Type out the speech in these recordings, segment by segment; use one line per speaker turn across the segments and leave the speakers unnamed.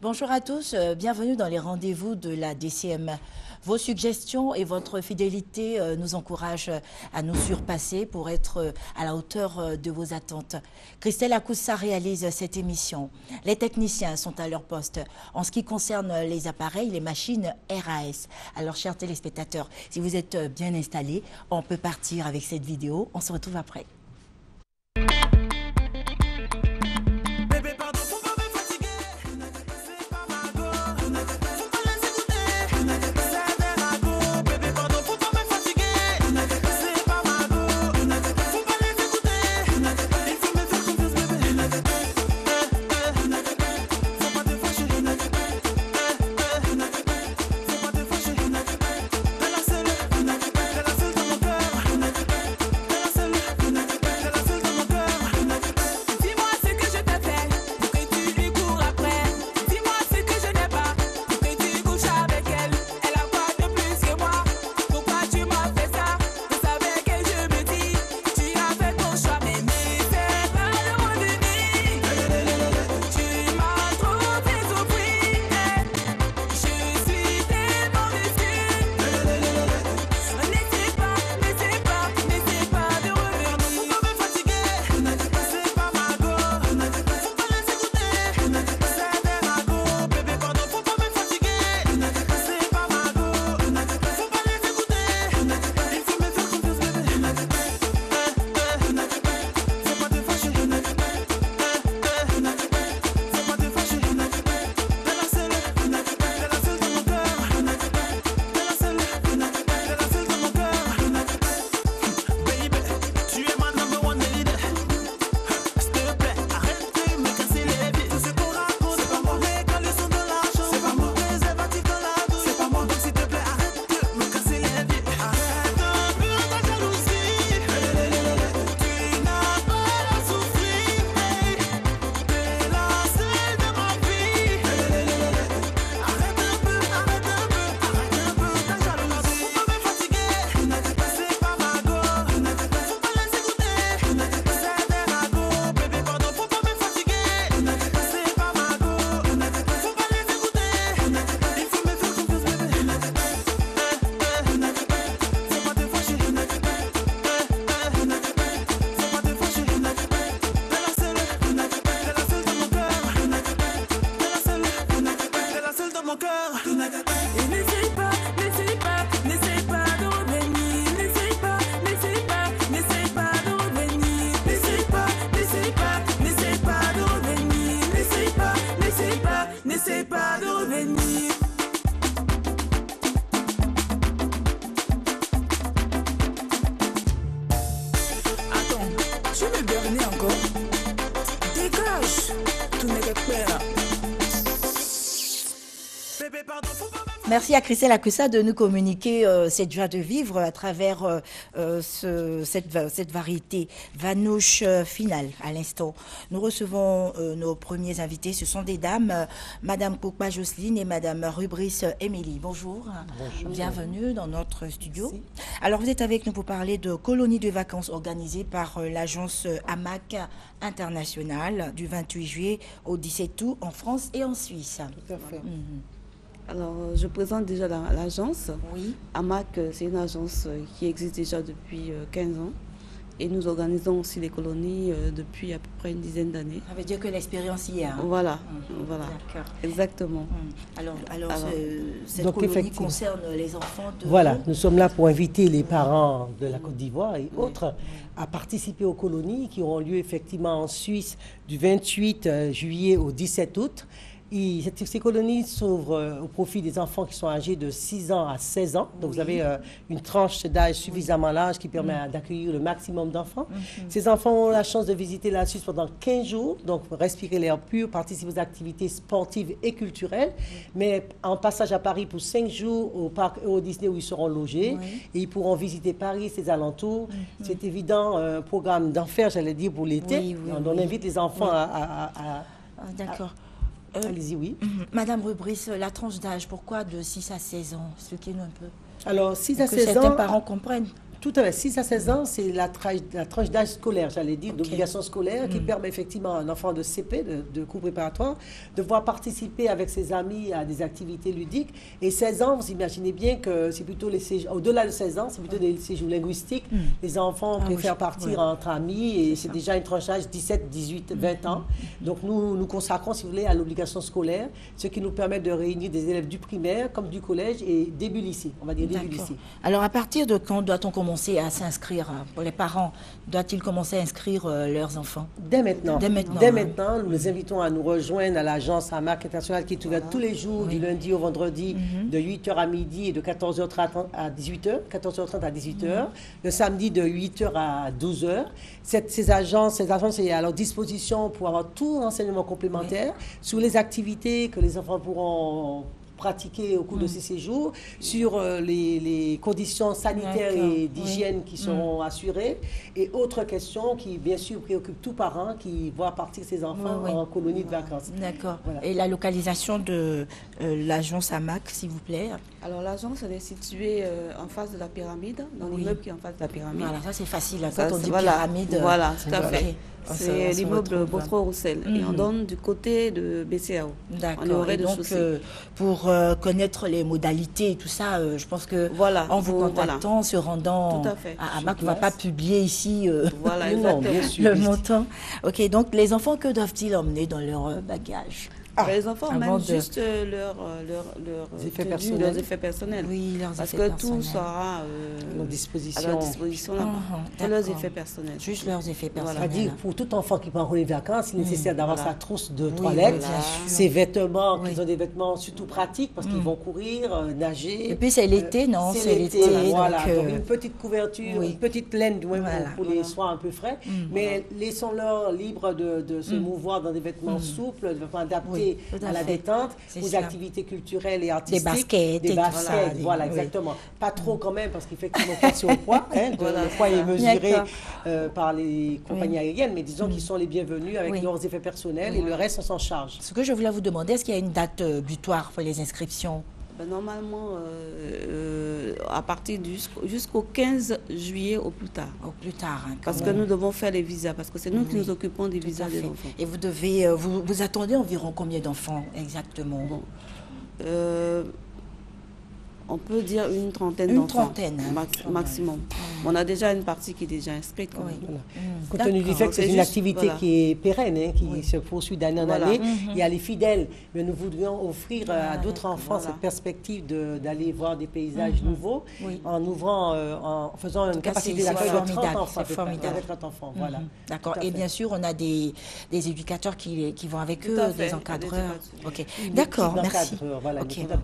Bonjour à tous, bienvenue dans les rendez-vous de la DCM. Vos suggestions et votre fidélité nous encouragent à nous surpasser pour être à la hauteur de vos attentes. Christelle Akoussa réalise cette émission. Les techniciens sont à leur poste. En ce qui concerne les appareils, les machines RAS. Alors, chers téléspectateurs, si vous êtes bien installés, on peut partir avec cette vidéo. On se retrouve après. Merci à Christelle Akoussa de nous communiquer cette joie de vivre à travers cette variété Vanouche finale à l'instant. Nous recevons nos premiers invités. Ce sont des dames, Madame Koukba Jocelyne et Madame Rubris Émilie. Bonjour. Bonjour. Bienvenue dans notre studio. Merci. Alors vous êtes avec nous pour parler de colonies de vacances organisées par l'agence AMAC International du 28 juillet au 17 août en France et en Suisse.
Tout à fait. Alors, je présente déjà l'agence.
Oui.
AMAC, c'est une agence qui existe déjà depuis 15 ans. Et nous organisons aussi les colonies depuis à peu près une dizaine d'années.
Ça veut dire que l'expérience y est. Hein?
Voilà, voilà.
D'accord.
Exactement.
Alors cette colonie concerne les enfants de...
Voilà, nous sommes là pour inviter les parents de la Côte d'Ivoire et autres à participer aux colonies qui auront lieu effectivement en Suisse du 28 juillet au 17 août. Ces colonies s'ouvrent au profit des enfants qui sont âgés de 6 ans à 16 ans. Donc, vous avez une tranche d'âge suffisamment large qui permet d'accueillir le maximum d'enfants. Ces enfants ont la chance de visiter la Suisse pendant 15 jours, donc respirer l'air pur, participer aux activités sportives et culturelles, mais en passage à Paris pour 5 jours au parc Euro Disney où ils seront logés. Et ils pourront visiter Paris, ses alentours. C'est évident, un programme d'enfer, j'allais dire, pour l'été. On invite les enfants
D'accord.
Allez-y, oui.
Madame Rubris, la tranche d'âge, pourquoi de 6 à 16 ans? Expliquez-nous un peu.
Alors, 6 à 16 ans...
Que certains parents comprennent.
Tout à fait. 6 à 16 ans, c'est la tranche d'âge scolaire, j'allais dire, d'obligation scolaire, qui permet effectivement à un enfant de CP, de cours préparatoires, de pouvoir participer avec ses amis à des activités ludiques. Et 16 ans, vous imaginez bien que c'est plutôt les séjours, au-delà de 16 ans, c'est plutôt des séjours linguistiques. Les enfants préfèrent partir entre amis et c'est déjà une tranche d'âge 17, 18, 20 ans. Donc nous consacrons, si vous voulez, à l'obligation scolaire, ce qui nous permet de réunir des élèves du primaire comme du collège et début lycée, on va dire début lycée.
Alors à partir de quand doit-on commencer à s'inscrire? Pour les parents, doivent-ils commencer à inscrire leurs enfants?
Dès maintenant.
Dès maintenant.
Dès maintenant, nous les invitons à nous rejoindre à l'agence AMAC International qui est ouverte tous les jours, du lundi au vendredi, de 8h à midi et de 14h30 à 18h. 14h30 à 18h. Le samedi de 8h à 12h. Ces agences sont à leur disposition pour avoir tout renseignement complémentaire sur les activités que les enfants pourront pratiquer au cours de ces séjours, sur les conditions sanitaires et d'hygiène qui seront assurées, et autres questions qui, bien sûr, préoccupent tout parent qui voit partir ses enfants en colonie de vacances.
D'accord. Voilà. Et la localisation de l'agence AMAC, s'il vous plaît?
Alors, l'agence, elle est située en face de la pyramide, dans l'immeuble qui est en face de la pyramide.
Alors, ça, c'est facile. Quand on dit pyramide...
Voilà, tout à fait. C'est l'immeuble Beaufort-Roussel. Et on donne du côté de BCAO.
D'accord. Et donc, pour connaître les modalités et tout ça, je pense que en vous contactant, se rendant à AMAC, on ne va pas publier ici le montant. Ok, donc les enfants, que doivent-ils emmener dans leur bagage?
Les enfants emmènent juste leurs effets personnels.
Oui,
parce que tout sera à leur disposition leurs effets personnels.
Juste leurs effets personnels.
C'est-à-dire, pour tout enfant qui part en vacances, il est nécessaire d'avoir sa trousse de toilette, ses vêtements, qui sont des vêtements surtout pratiques parce qu'ils vont courir, nager.
Et puis c'est l'été, non?
C'est l'été, voilà. Donc une petite couverture, une petite laine pour les soins un peu frais. Mais laissons-leur libres de se mouvoir dans des vêtements souples, des vêtements adaptés à la détente, aux activités culturelles et artistiques.
Des baskets.
Voilà, exactement. Pas trop quand même, parce qu'effectivement, pas sur le poids. Le poids est mesuré par les compagnies aériennes, mais disons qu'ils sont les bienvenus avec leurs effets personnels et le reste, on s'en charge.
Ce que je voulais vous demander, est-ce qu'il y a une date butoir pour les inscriptions?
Normalement, à partir jusqu'au 15 juillet au plus tard.
Au plus tard.
Parce que nous devons faire les visas, parce que c'est nous qui nous occupons des visas des enfants.
Et vous devez, vous attendez environ combien d'enfants exactement?
On peut dire une trentaine d'enfants.
Une trentaine.
Maximum. On a déjà une partie qui est déjà inscrite. Quand même.
Voilà. Compte tenu du fait que c'est une activité qui est pérenne, qui se poursuit d'année en année, il y a les fidèles. Mais nous voudrions offrir à d'autres enfants cette perspective d'aller voir des paysages nouveaux en ouvrant, en faisant une capacité d'accueil de 30 enfants.
C'est formidable.
30 enfants, voilà.
D'accord. Et bien sûr, on a des éducateurs qui vont avec eux, des encadreurs. Ok. D'accord, merci.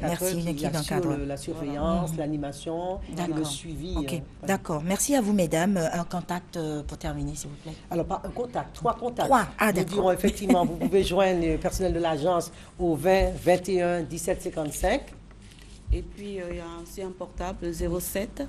Merci, une équipe d'encadreurs.
La surveillance, l'animation, le suivi.
D'accord. Merci à vous, mesdames. Un contact pour terminer, s'il vous plaît.
Alors, pas un contact, 3 contacts.
3, d'accord.
Nous dirons effectivement, vous pouvez joindre le personnel de l'agence au 20 21 17 55.
Et puis, il y a aussi un portable 07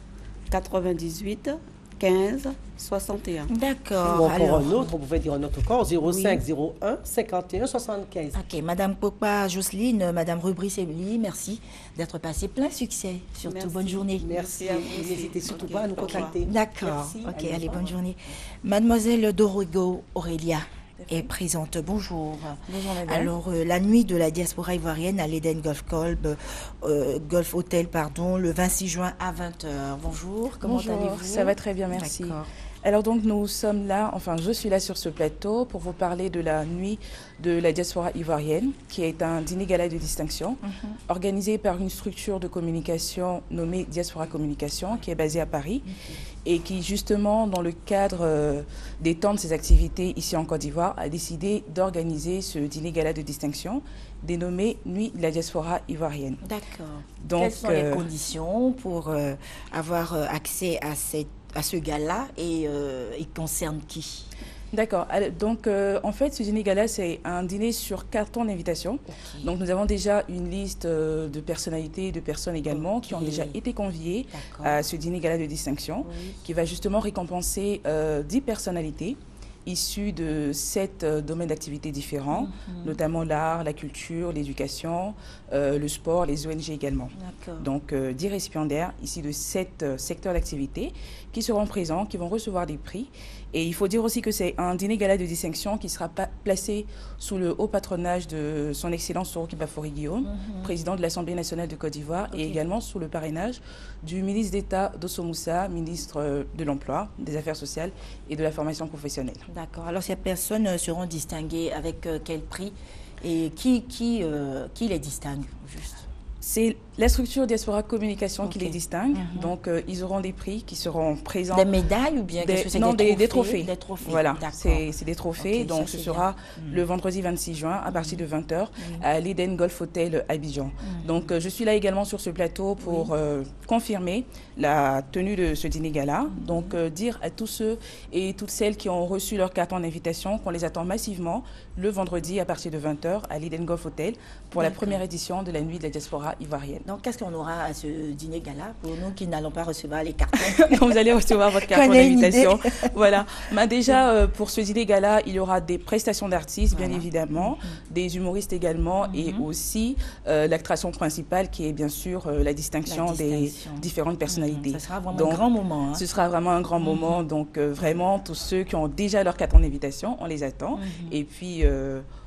98 15 61.
D'accord.
Ou encore un autre, on pouvait dire un autre encore, 05 01 51 75.
Ok, Madame Pokpa Jocelyne, Madame Rubris Émilie, merci d'être passée. Plein succès, surtout.
Merci.
Bonne journée.
Merci à vous. N'hésitez surtout pas à nous contacter.
D'accord. Ok, allez, bonne journée. Mademoiselle Dorigo Aurélia est présente. Bonjour.
Bonjour, madame.
Alors, la nuit de la diaspora ivoirienne à l'Eden Golf Club, Golf Hotel, pardon, le 26 juin à 20h. Bonjour, comment allez-vous?
Ça va très bien, merci. Alors donc nous sommes là, enfin je suis là sur ce plateau pour vous parler de la nuit de la diaspora ivoirienne, qui est un dîner gala de distinction organisé par une structure de communication nommée Diaspora Communication, qui est basée à Paris et qui justement dans le cadre d'étendre ses activités ici en Côte d'Ivoire a décidé d'organiser ce dîner gala de distinction dénommé Nuit de la diaspora ivoirienne.
D'accord.
Donc,
quelles sont les conditions pour avoir accès à ce gala et il concerne qui?
D'accord. Donc, en fait, ce dîner gala, c'est un dîner sur carton d'invitation. Okay. Donc, nous avons déjà une liste de personnalités, de personnes également qui ont déjà été conviées à ce dîner gala de distinction qui va justement récompenser 10 personnalités issus de 7 domaines d'activité différents, notamment l'art, la culture, l'éducation, le sport, les ONG également. Donc 10 récipiendaires ici de 7 secteurs d'activité qui seront présents, qui vont recevoir des prix. Et il faut dire aussi que c'est un dîner gala de distinction qui sera placé sous le haut patronage de son Excellence Soroki Bafori Guillaume, président de l'Assemblée nationale de Côte d'Ivoire, et également sous le parrainage du ministre d'État Dosso Moussa, ministre de l'Emploi, des Affaires sociales et de la formation professionnelle.
D'accord. Alors ces personnes seront distinguées avec quel prix et qui les distingue juste?
C'est la structure Diaspora Communication qui les distingue. Donc, ils auront des prix qui seront présents.
Des médailles ou bien
des trophées.
Des trophées.
Voilà, c'est des trophées. Donc, ce sera le vendredi 26 juin à partir de 20h à l'Eden Golf Hotel Abidjan. Donc, je suis là également sur ce plateau pour confirmer la tenue de ce dîner gala. Donc, dire à tous ceux et toutes celles qui ont reçu leur carton d'invitation qu'on les attend massivement le vendredi à partir de 20h à l'Eden Golf Hotel pour la première édition de la Nuit de la Diaspora ivoirienne.
Donc, qu'est-ce qu'on aura à ce dîner gala pour nous qui n'allons pas recevoir les cartons?
Vous allez recevoir votre carton d'invitation. Voilà. Mais déjà, pour ce dîner gala, il y aura des prestations d'artistes, bien évidemment, des humoristes également, et aussi l'attraction principale qui est bien sûr la distinction des différentes personnalités.
Ce sera vraiment un grand moment. Hein.
Ce sera vraiment un grand moment. Donc, vraiment, tous ceux qui ont déjà leur carton d'invitation, on les attend. Et puis...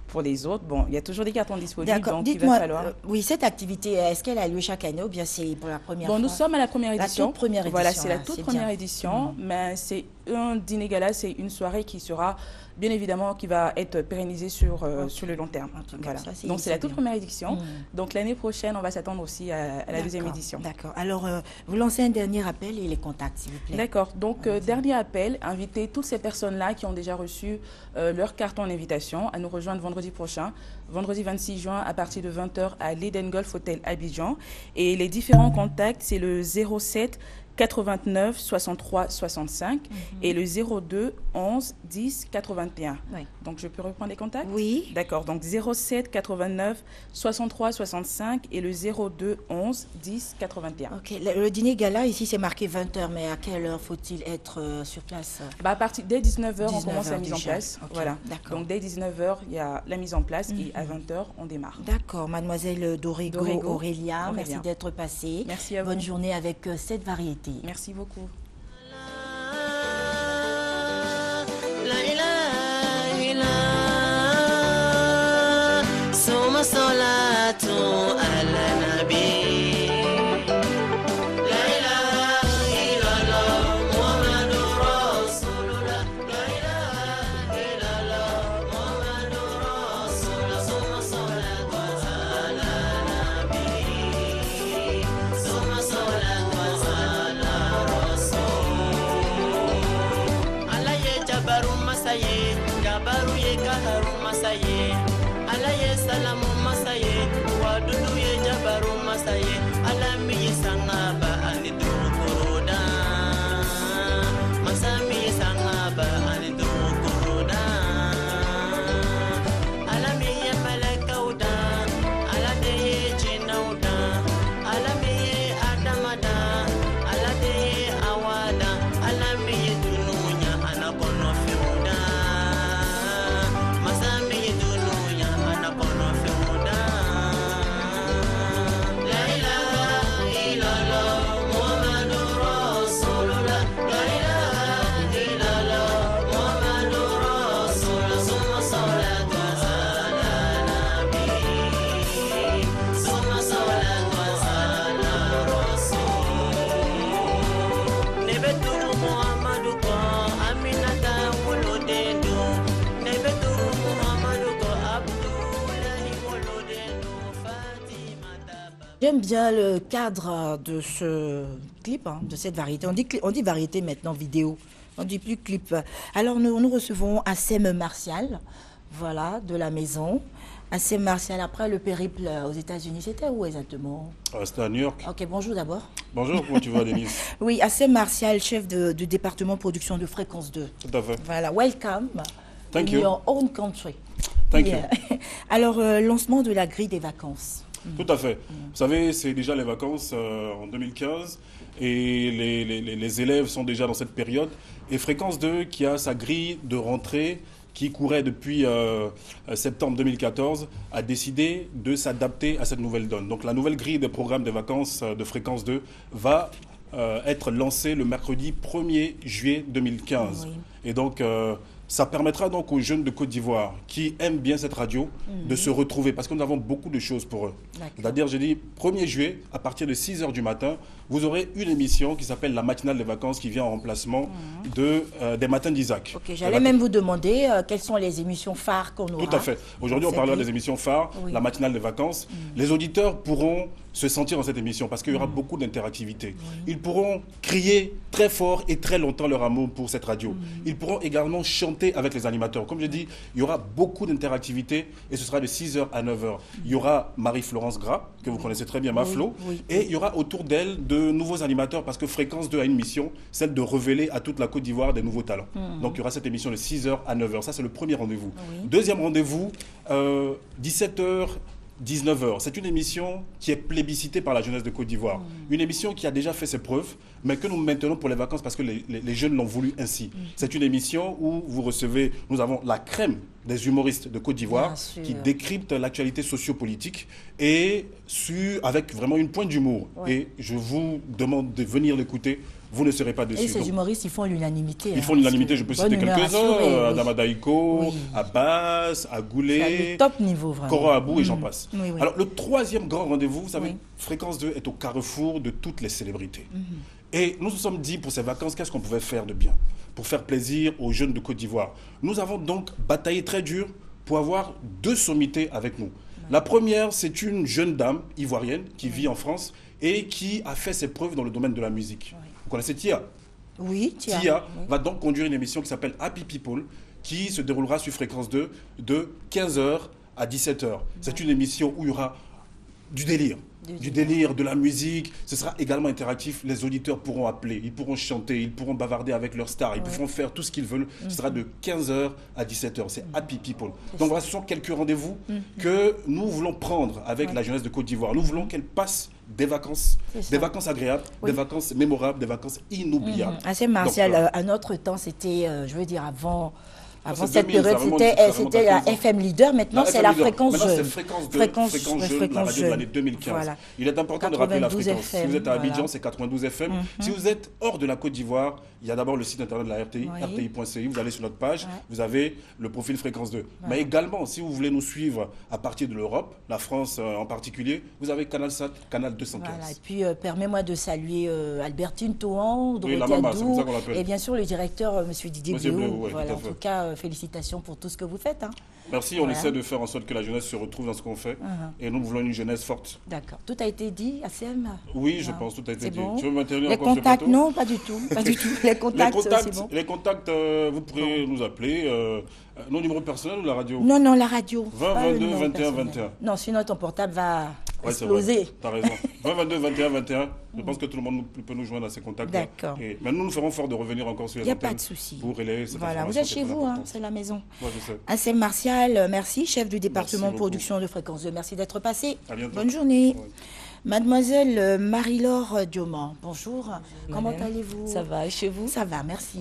pour les autres, bon, il y a toujours des cartons disponibles, donc il va falloir...
oui, cette activité, est-ce qu'elle a lieu chaque année ou bien c'est pour la première fois?
Nous sommes à la première édition.
La toute première édition.
Voilà, c'est la toute première édition, mais c'est un dîner gala, c'est une soirée qui sera, bien évidemment, qui va être pérennisée sur le long terme. Voilà. Donc c'est la toute première édition. Donc l'année prochaine, on va s'attendre aussi à la deuxième édition.
D'accord. Alors, vous lancez un dernier appel et les contacts, s'il vous plaît.
D'accord. Donc, dernier appel, inviter toutes ces personnes-là qui ont déjà reçu leur carton d'invitation à nous rejoindre vendredi prochain, vendredi 26 juin à partir de 20h à l'Eden Golf Hotel Abidjan. Et les différents contacts, c'est le 07 89 63 65 et le 02 11 10 81. Oui. Donc, je peux reprendre les contacts?
Oui.
D'accord. Donc, 07 89 63 65 et le 02 11 10 81.
OK. Le dîner gala, ici, c'est marqué 20h, mais à quelle heure faut-il être sur place?
À partir dès 19h, on commence la mise en place.
Okay.
Voilà.
D'accord.
Donc, dès 19h, il y a la mise en place et à 20h, on démarre.
D'accord. Mademoiselle Dorego Aurélia, merci d'être passée.
Merci à vous.
Bonne journée avec cette variété.
Merci beaucoup.
J'aime bien le cadre de ce clip, de cette variété. On dit variété maintenant, vidéo. On dit plus clip. Alors nous recevons Assem Martial, voilà, de la maison. Assem Martial, après le périple aux États-Unis, c'était où exactement?
C'était à New York.
Ok, bonjour d'abord.
Bonjour, comment tu vas, Denise?
Oui, Assem Martial, chef du département production de Fréquence 2.
Tout à fait.
Voilà, welcome.
Thank
in
you.
your own country.
Thank you.
Alors, lancement de la grille des vacances.
Tout à fait. Vous savez, c'est déjà les vacances en 2015. et les élèves sont déjà dans cette période. Et Fréquence 2 qui a sa grille de rentrée qui courait depuis septembre 2014, a décidé de s'adapter à cette nouvelle donne. Donc la nouvelle grille des programmes des vacances de Fréquence 2 va être lancée le mercredi 1er juillet 2015. Oui. Et donc ça permettra donc aux jeunes de Côte d'Ivoire qui aiment bien cette radio de se retrouver parce que nous avons beaucoup de choses pour eux. C'est-à-dire, j'ai dit 1er juillet, à partir de 6 h du matin, vous aurez une émission qui s'appelle La matinale des vacances qui vient en remplacement des matins d'Isaac.
Ok, j'allais même vous demander quelles sont les émissions phares qu'on aura.
Tout à fait. Aujourd'hui, on parlera des émissions phares, la matinale des vacances. Les auditeurs pourront se sentir dans cette émission parce qu'il y aura beaucoup d'interactivité. Ils pourront crier très fort et très longtemps leur amour pour cette radio. Ils pourront également chanter avec les animateurs. Comme je dis, il y aura beaucoup d'interactivité et ce sera de 6 h à 9 h. Il y aura Marie-Florence Gras, que vous connaissez très bien, Maflo, et il y aura autour d'elle de nouveaux animateurs parce que Fréquence 2 a une mission, celle de révéler à toute la Côte d'Ivoire des nouveaux talents. Donc il y aura cette émission de 6 h à 9 h. Ça, c'est le premier rendez-vous. Deuxième rendez-vous, 17 h. 19 h. C'est une émission qui est plébiscitée par la jeunesse de Côte d'Ivoire. Une émission qui a déjà fait ses preuves, mais que nous maintenons pour les vacances parce que les jeunes l'ont voulu ainsi. C'est une émission où vous recevez, nous avons la crème des humoristes de Côte d'Ivoire qui décryptent l'actualité sociopolitique et avec vraiment une pointe d'humour. Et je vous demande de venir l'écouter. Vous ne serez pas déçus.
Et ces humoristes, ils font l'unanimité.
Ils font l'unanimité, je peux citer quelques-uns. Adama Daïko, Abbas, Agoulé.
C'est le top niveau, vraiment.
Koro Abou et j'en passe. Alors, le troisième grand rendez-vous, vous savez, Fréquence 2 est au carrefour de toutes les célébrités. Et nous nous sommes dit, pour ces vacances, qu'est-ce qu'on pouvait faire de bien pour faire plaisir aux jeunes de Côte d'Ivoire. Nous avons donc bataillé très dur pour avoir 2 sommités avec nous. La première, c'est une jeune dame ivoirienne qui vit en France et qui a fait ses preuves dans le domaine de la musique. Vous connaissez Tia?
Oui, Tia.
Tia va donc conduire une émission qui s'appelle Happy People, qui se déroulera sur Fréquence 2 de 15 h à 17 h. C'est une émission où il y aura du délire. Du délire, de la musique. Ce sera également interactif. Les auditeurs pourront appeler, ils pourront chanter, ils pourront bavarder avec leurs stars, ils pourront faire tout ce qu'ils veulent. Ce sera de 15 h à 17 h. C'est Happy People. Donc voilà, ce sont quelques rendez-vous que nous voulons prendre avec la jeunesse de Côte d'Ivoire. Nous voulons qu'elle passe des vacances agréables, des vacances mémorables, des vacances inoubliables.
Assez Martial, à notre temps, c'était, je veux dire, avant cette période, c'était la FM Leader. Maintenant, c'est la Fréquence Jeune.
Fréquence Jeune, la radio de l'année 2015. Voilà. Il est important de rappeler la fréquence. Si vous êtes à Abidjan, c'est 92 FM. Si vous êtes hors de la Côte d'Ivoire, il y a d'abord le site internet de la RTI, rti.ci. Vous allez sur notre page, vous avez le profil Fréquence 2. Mais également, si vous voulez nous suivre à partir de l'Europe, la France en particulier, vous avez CanalSat, Canal 215.
Voilà. Et puis, permets-moi de saluer Albertine Touan, Dorothée Adou, et bien sûr le directeur, M. Didier Bleu. Voilà, en tout cas, félicitations pour tout ce que vous faites.
Merci, on essaie de faire en sorte que la jeunesse se retrouve dans ce qu'on fait. Et nous voulons une jeunesse forte.
D'accord. Tout a été dit, ACM?
Oui, je pense, tout a été dit.
Bon.
Tu veux m'intervenir
encore sur le plateau? Non, pas du tout. Pas du tout. Les contacts, c'est bon.
Les contacts, vous pourrez nous appeler. Nos numéros personnels ou la radio?
Non, la radio.
20 22 21 21.
Non, sinon ton portable va exploser.
Tu as raison. 20 22 21 21. Je pense que tout le monde peut nous joindre à ces contacts.
D'accord.
Mais nous ferons fort de revenir encore sur les antennes.
Il n'y a pas de souci.
Pour relayer cette
information. Vous êtes chez vous, c'est la maison.
Moi, je sais.
Ansem Martial, merci, chef du département production de Fréquence 2. Merci d'être passé.
À bientôt.
Bonne journée. Ouais. Mademoiselle Marie-Laure Diomand, bonjour. Comment allez-vous?
Ça va, et chez vous?
Ça va, merci.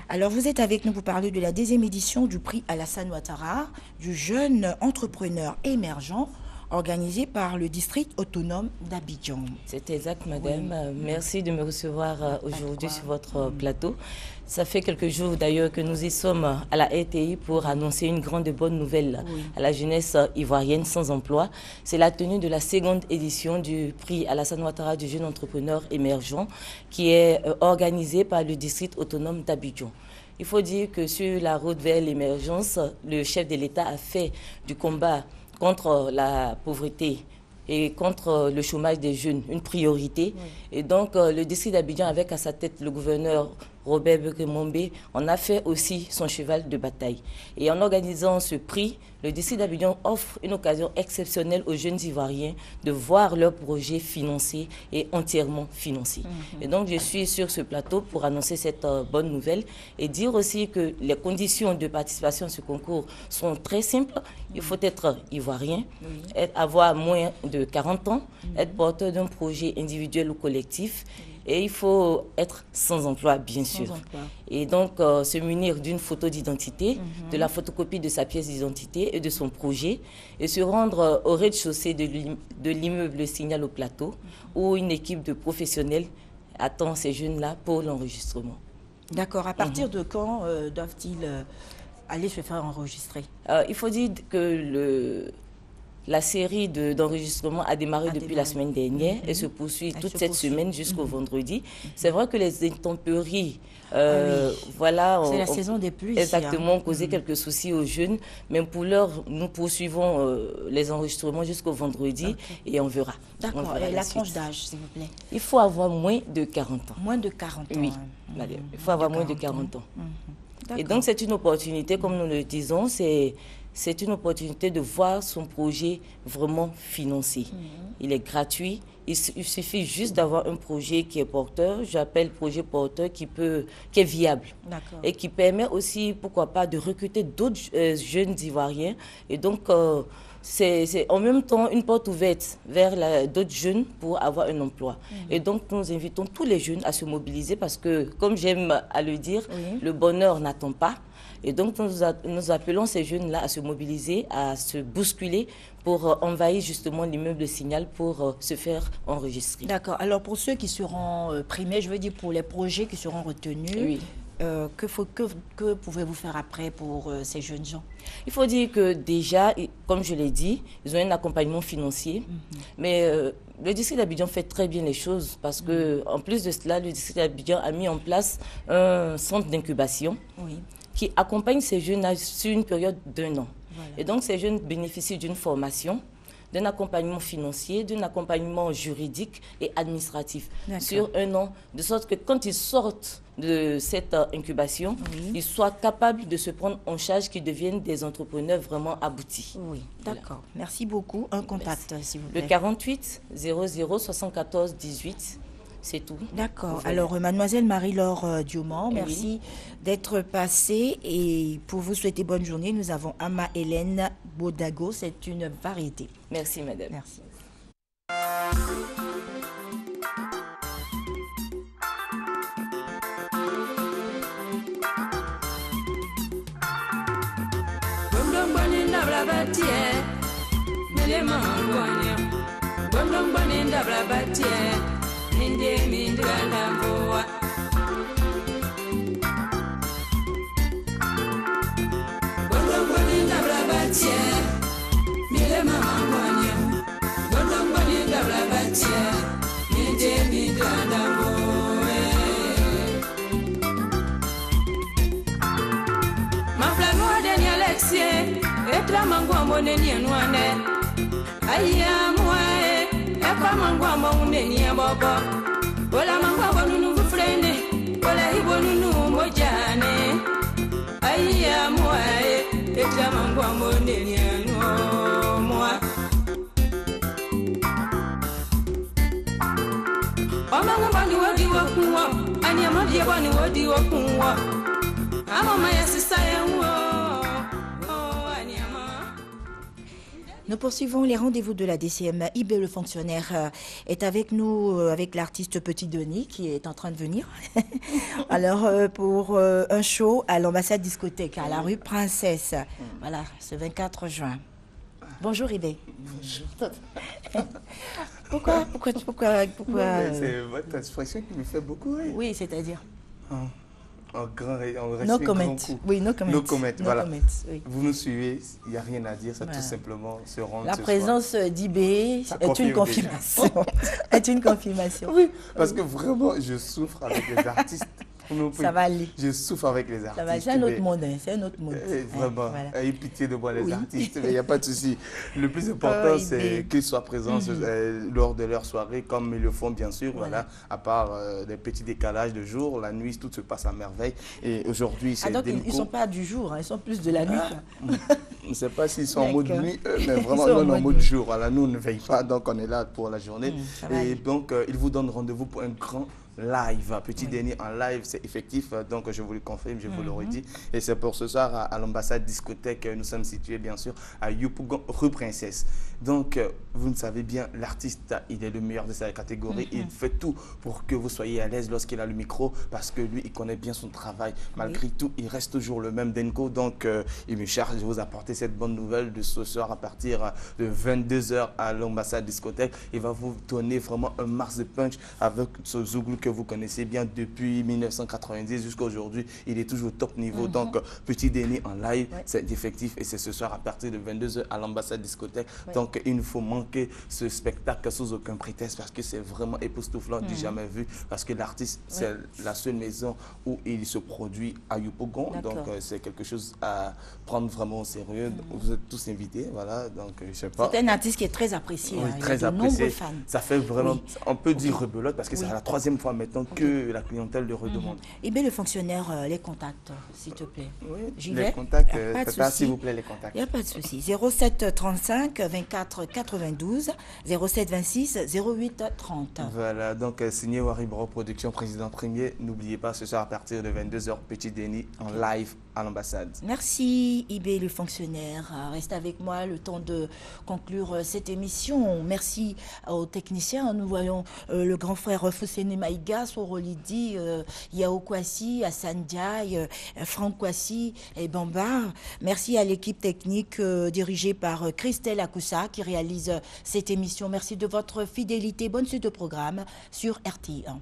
Alors, vous êtes avec nous pour parler de la 2e édition du prix Alassane Ouattara, du jeune entrepreneur émergent, organisé par le district autonome d'Abidjan.
C'est exact, madame. Oui. Merci de me recevoir aujourd'hui sur votre plateau. Ça fait quelques jours d'ailleurs que nous y sommes à la RTI pour annoncer une grande et bonne nouvelle à la jeunesse ivoirienne sans emploi. C'est la tenue de la 2e édition du prix Alassane Ouattara du jeune entrepreneur émergent qui est organisé par le district autonome d'Abidjan. Il faut dire que sur la route vers l'émergence, le chef de l'État a fait du combat contre la pauvreté et contre le chômage des jeunes une priorité. Et donc, le district d'Abidjan, avec à sa tête le gouverneur Robert Begremombe, on a fait aussi son cheval de bataille. Et en organisant ce prix, le district d'Abidjan offre une occasion exceptionnelle aux jeunes Ivoiriens de voir leur projet financé et entièrement financé. Et donc, je suis sur ce plateau pour annoncer cette bonne nouvelle et dire aussi que les conditions de participation à ce concours sont très simples. Il faut être Ivoirien, avoir moins de 40 ans, être porteur d'un projet individuel ou collectif Et il faut être sans emploi, bien sûr.
Emploi.
Et donc, se munir d'une photo d'identité, de la photocopie de sa pièce d'identité et de son projet, et se rendre au rez-de-chaussée de l'immeuble Signal au Plateau, où une équipe de professionnels attend ces jeunes-là pour l'enregistrement.
D'accord. À partir de quand doivent-ils aller se faire enregistrer?
Il faut dire que la série d'enregistrement a démarré depuis la semaine dernière et se poursuit toute cette semaine jusqu'au vendredi. C'est vrai que les intempéries, voilà...
C'est la saison des pluies.
Exactement, ont causé quelques soucis aux jeunes. Mais pour l'heure, nous poursuivons les enregistrements jusqu'au vendredi et on verra.
D'accord. Et la tranche d'âge, s'il vous plaît?
Il faut avoir moins de 40 ans.
Moins de 40 ans.
Oui, madame. Il faut avoir moins de 40 ans. Et donc, c'est une opportunité, comme nous le disons, c'est une opportunité de voir son projet vraiment financé. Il est gratuit. Il suffit juste d'avoir un projet qui est porteur. J'appelle projet porteur qui est viable. Et qui permet aussi, pourquoi pas, de recruter d'autres jeunes Ivoiriens. Et donc, c'est en même temps une porte ouverte vers d'autres jeunes pour avoir un emploi. Et donc, nous invitons tous les jeunes à se mobiliser parce que, comme j'aime à le dire, le bonheur n'attend pas. Et donc, nous appelons ces jeunes-là à se mobiliser, à se bousculer pour envahir justement l'immeuble Signal pour se faire enregistrer.
D'accord. Alors, pour ceux qui seront primés, je veux dire pour les projets qui seront retenus, que pouvez-vous faire après pour ces jeunes gens?
Il faut dire que déjà, comme je l'ai dit, ils ont un accompagnement financier. Mais le district d'Abidjan fait très bien les choses parce que, en plus de cela, le district d'Abidjan a mis en place un centre d'incubation qui accompagne ces jeunes sur une période d'1 an. Et donc, ces jeunes bénéficient d'une formation, d'un accompagnement financier, d'un accompagnement juridique et administratif sur 1 an, de sorte que quand ils sortent de cette incubation, ils soient capables de se prendre en charge, qu'ils deviennent des entrepreneurs vraiment aboutis.
Oui, d'accord. Merci beaucoup. Un contact, s'il vous plaît.
Le 48 00 74 18. C'est tout.
D'accord. Alors, mademoiselle Marie-Laure Diomand, merci d'être passée. Et pour vous souhaiter bonne journée, nous avons Ama Hélène Bodago. C'est une variété.
Merci, madame.
Merci.
Ninde mindra mboa Bondongoni ndabrabatie Mile mama mwanya Bondongoni ndabrabatie Ninde mindra mboa Maflano deni Alexie Etra mangwa moneni anwane Aya mwae Epa mangwa moneni abobo Ola mangwa bonunu frene Ola ibonunu mojane Aya mwae Etra mangwa moneni anwa mwa Omanga bani wadi wakuwa Ani amadi bani wadi wakuwa Amama ya sisa ya uo
Nous poursuivons les rendez-vous de la DCM. Ibé, le fonctionnaire, est avec nous, avec l'artiste Petit Denis, qui est en train de venir. Alors, pour un show à l'ambassade discothèque, à la rue Princesse. Voilà, ce 24 juin. Bonjour Ibé.
Bonjour.
Pourquoi
C'est votre expression qui me fait beaucoup rire.
Oui, c'est-à-dire
En
no comment. Oui, no comment.
No comment, voilà.
Comment, oui.
Vous nous suivez, il n'y a rien à dire, c'est tout simplement se rendre.
La présence d'Ibé est une confirmation. Est une confirmation.
Oui, parce que vraiment, je souffre avec les artistes.
Ça va aller.
Je souffre avec les artistes.
C'est un autre monde, c'est un autre monde.
Vraiment, ayez pitié de moi les artistes, mais il n'y a pas de souci. Le plus important, c'est qu'ils soient présents lors de leur soirée, comme ils le font bien sûr, voilà. À part des petits décalages de jour, la nuit, tout se passe à merveille. Et aujourd'hui, c'est
donc ils ne sont pas du jour, ils sont plus de la nuit.
Je ne sais pas s'ils sont en mode nuit, mais vraiment non, en mode jour. Voilà, nous, on ne veille pas, donc on est là pour la journée. Et donc, ils vous donnent rendez-vous pour un grand live. Petit Déni en live, c'est effectif, donc je vous le confirme, je vous le redis. Et c'est pour ce soir à l'ambassade discothèque. Nous sommes situés bien sûr à Yopougon, rue Princesse. Donc, vous le savez bien, l'artiste, il est le meilleur de sa catégorie. Il fait tout pour que vous soyez à l'aise lorsqu'il a le micro, parce que lui, il connaît bien son travail. Malgré tout, il reste toujours le même Denko. Donc, il me charge de vous apporter cette bonne nouvelle de ce soir à partir de 22 h à l'ambassade discothèque. Il va vous donner vraiment un mars de punch avec ce Zouglou que vous connaissez bien depuis 1990 jusqu'à aujourd'hui. Il est toujours au top niveau. Donc, Petit Déni en live, c'est effectif et c'est ce soir à partir de 22 h à l'ambassade discothèque. Donc, il ne faut manquer ce spectacle sous aucun prétexte parce que c'est vraiment époustouflant du jamais vu. Parce que l'artiste, c'est la seule maison où il se produit à Yopougon. Donc, c'est quelque chose à prendre vraiment au sérieux. Vous êtes tous invités. Voilà. Donc, je sais pas.
C'est un artiste qui est très apprécié.
Oui, très apprécié. Fans. Ça fait vraiment, on peut dire rebelote parce que c'est la 3e fois maintenant que la clientèle le redemande.
Et bien, le fonctionnaire, les contacts, s'il te plaît.
Oui, les contacts, s'il vous plaît, les contacts.
Il n'y a pas de souci. 07 35 24 92 07 26 08 30.
Voilà, donc signé Waribro Production, président premier. N'oubliez pas, ce soir à partir de 22 h, Petit Déni en live à l'ambassade.
Merci Ibé le fonctionnaire. Reste avec moi le temps de conclure cette émission. Merci aux techniciens. Nous voyons le grand frère Foussene Maïga, Sorolidi, Yao Kwasi, Hassan Diaye, Franck Kwasi et Bamba. Merci à l'équipe technique dirigée par Christelle Akoussa qui réalise cette émission. Merci de votre fidélité. Bonne suite de programme sur RTI1.